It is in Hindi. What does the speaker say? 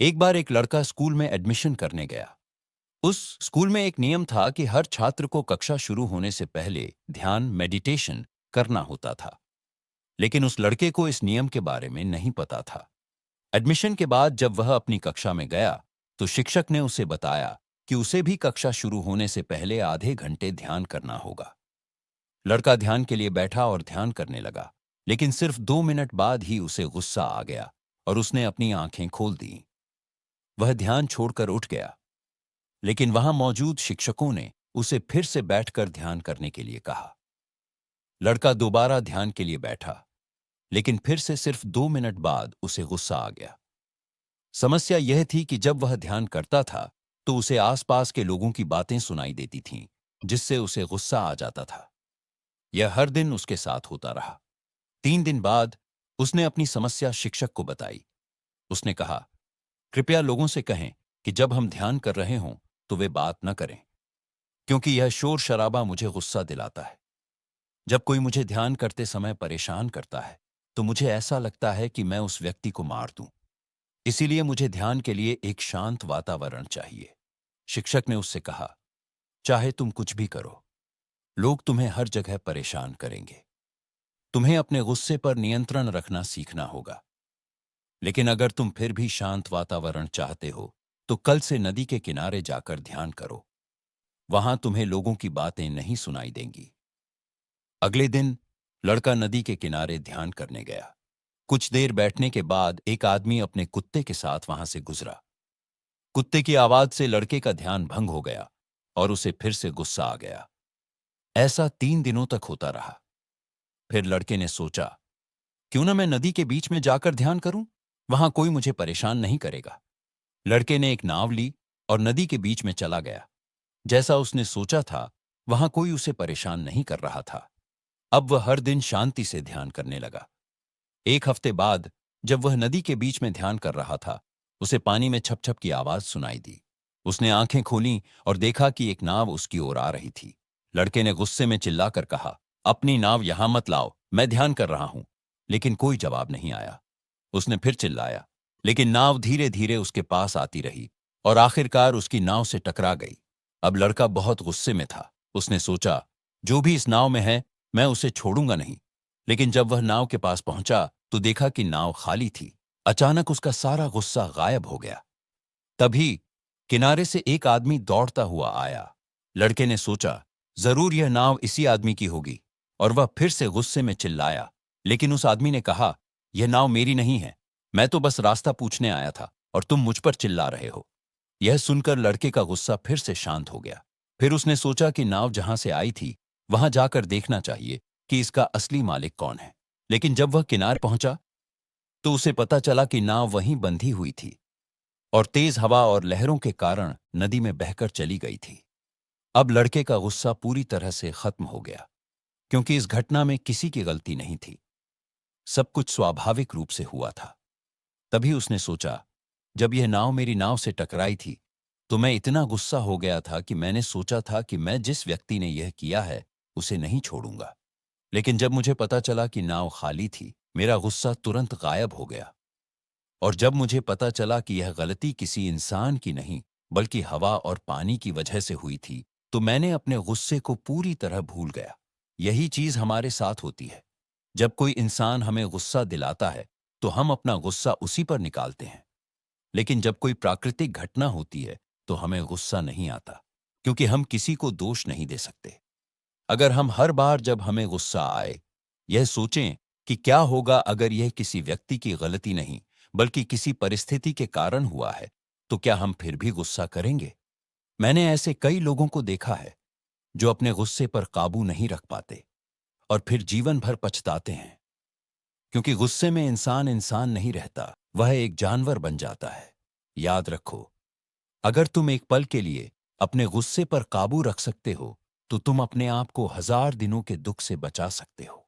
एक बार एक लड़का स्कूल में एडमिशन करने गया। उस स्कूल में एक नियम था कि हर छात्र को कक्षा शुरू होने से पहले ध्यान मेडिटेशन करना होता था। लेकिन उस लड़के को इस नियम के बारे में नहीं पता था। एडमिशन के बाद जब वह अपनी कक्षा में गया तो शिक्षक ने उसे बताया कि उसे भी कक्षा शुरू होने से पहले आधे घंटे ध्यान करना होगा। लड़का ध्यान के लिए बैठा और ध्यान करने लगा, लेकिन सिर्फ 2 मिनट बाद ही उसे गुस्सा आ गया और उसने अपनी आंखें खोल दी। वह ध्यान छोड़कर उठ गया, लेकिन वहां मौजूद शिक्षकों ने उसे फिर से बैठकर ध्यान करने के लिए कहा। लड़का दोबारा ध्यान के लिए बैठा, लेकिन फिर से सिर्फ 2 मिनट बाद उसे गुस्सा आ गया। समस्या यह थी कि जब वह ध्यान करता था तो उसे आसपास के लोगों की बातें सुनाई देती थीं, जिससे उसे गुस्सा आ जाता था। यह हर दिन उसके साथ होता रहा। 3 दिन बाद उसने अपनी समस्या शिक्षक को बताई। उसने कहा, कृपया लोगों से कहें कि जब हम ध्यान कर रहे हों तो वे बात न करें, क्योंकि यह शोर शराबा मुझे गुस्सा दिलाता है। जब कोई मुझे ध्यान करते समय परेशान करता है तो मुझे ऐसा लगता है कि मैं उस व्यक्ति को मार दूं। इसीलिए मुझे ध्यान के लिए एक शांत वातावरण चाहिए। शिक्षक ने उससे कहा, चाहे तुम कुछ भी करो, लोग तुम्हें हर जगह परेशान करेंगे। तुम्हें अपने गुस्से पर नियंत्रण रखना सीखना होगा। लेकिन अगर तुम फिर भी शांत वातावरण चाहते हो तो कल से नदी के किनारे जाकर ध्यान करो। वहां तुम्हें लोगों की बातें नहीं सुनाई देंगी। अगले दिन लड़का नदी के किनारे ध्यान करने गया। कुछ देर बैठने के बाद एक आदमी अपने कुत्ते के साथ वहां से गुजरा। कुत्ते की आवाज से लड़के का ध्यान भंग हो गया और उसे फिर से गुस्सा आ गया। ऐसा 3 दिनों तक होता रहा। फिर लड़के ने सोचा, क्यों ना मैं नदी के बीच में जाकर ध्यान करूं, वहां कोई मुझे परेशान नहीं करेगा। लड़के ने एक नाव ली और नदी के बीच में चला गया। जैसा उसने सोचा था, वहां कोई उसे परेशान नहीं कर रहा था। अब वह हर दिन शांति से ध्यान करने लगा। एक हफ्ते बाद जब वह नदी के बीच में ध्यान कर रहा था, उसे पानी में छप छप की आवाज सुनाई दी। उसने आंखें खोलीं और देखा कि एक नाव उसकी ओर आ रही थी। लड़के ने गुस्से में चिल्लाकर कहा, अपनी नाव यहां मत लाओ, मैं ध्यान कर रहा हूं। लेकिन कोई जवाब नहीं आया। उसने फिर चिल्लाया, लेकिन नाव धीरे धीरे उसके पास आती रही और आखिरकार उसकी नाव से टकरा गई। अब लड़का बहुत गुस्से में था। उसने सोचा, जो भी इस नाव में है, मैं उसे छोड़ूंगा नहीं। लेकिन जब वह नाव के पास पहुंचा तो देखा कि नाव खाली थी। अचानक उसका सारा गुस्सा गायब हो गया। तभी किनारे से एक आदमी दौड़ता हुआ आया। लड़के ने सोचा, जरूर यह नाव इसी आदमी की होगी, और वह फिर से गुस्से में चिल्लाया। लेकिन उस आदमी ने कहा, यह नाव मेरी नहीं है, मैं तो बस रास्ता पूछने आया था और तुम मुझ पर चिल्ला रहे हो। यह सुनकर लड़के का गुस्सा फिर से शांत हो गया। फिर उसने सोचा कि नाव जहां से आई थी वहां जाकर देखना चाहिए कि इसका असली मालिक कौन है। लेकिन जब वह किनारे पहुंचा तो उसे पता चला कि नाव वहीं बंधी हुई थी और तेज हवा और लहरों के कारण नदी में बहकर चली गई थी। अब लड़के का गुस्सा पूरी तरह से खत्म हो गया, क्योंकि इस घटना में किसी की गलती नहीं थी। सब कुछ स्वाभाविक रूप से हुआ था। तभी उसने सोचा, जब यह नाव मेरी नाव से टकराई थी तो मैं इतना गुस्सा हो गया था कि मैंने सोचा था कि मैं जिस व्यक्ति ने यह किया है उसे नहीं छोड़ूंगा। लेकिन जब मुझे पता चला कि नाव खाली थी, मेरा गुस्सा तुरंत गायब हो गया। और जब मुझे पता चला कि यह गलती किसी इंसान की नहीं बल्कि हवा और पानी की वजह से हुई थी, तो मैंने अपने गुस्से को पूरी तरह भूल गया। यही चीज हमारे साथ होती है। जब कोई इंसान हमें गुस्सा दिलाता है तो हम अपना गुस्सा उसी पर निकालते हैं। लेकिन जब कोई प्राकृतिक घटना होती है तो हमें गुस्सा नहीं आता, क्योंकि हम किसी को दोष नहीं दे सकते। अगर हम हर बार जब हमें गुस्सा आए यह सोचें कि क्या होगा अगर यह किसी व्यक्ति की गलती नहीं बल्कि किसी परिस्थिति के कारण हुआ है, तो क्या हम फिर भी गुस्सा करेंगे? मैंने ऐसे कई लोगों को देखा है जो अपने गुस्से पर काबू नहीं रख पाते और फिर जीवन भर पछताते हैं, क्योंकि गुस्से में इंसान इंसान नहीं रहता, वह एक जानवर बन जाता है। याद रखो, अगर तुम एक पल के लिए अपने गुस्से पर काबू रख सकते हो तो तुम अपने आप को 1000 दिनों के दुख से बचा सकते हो।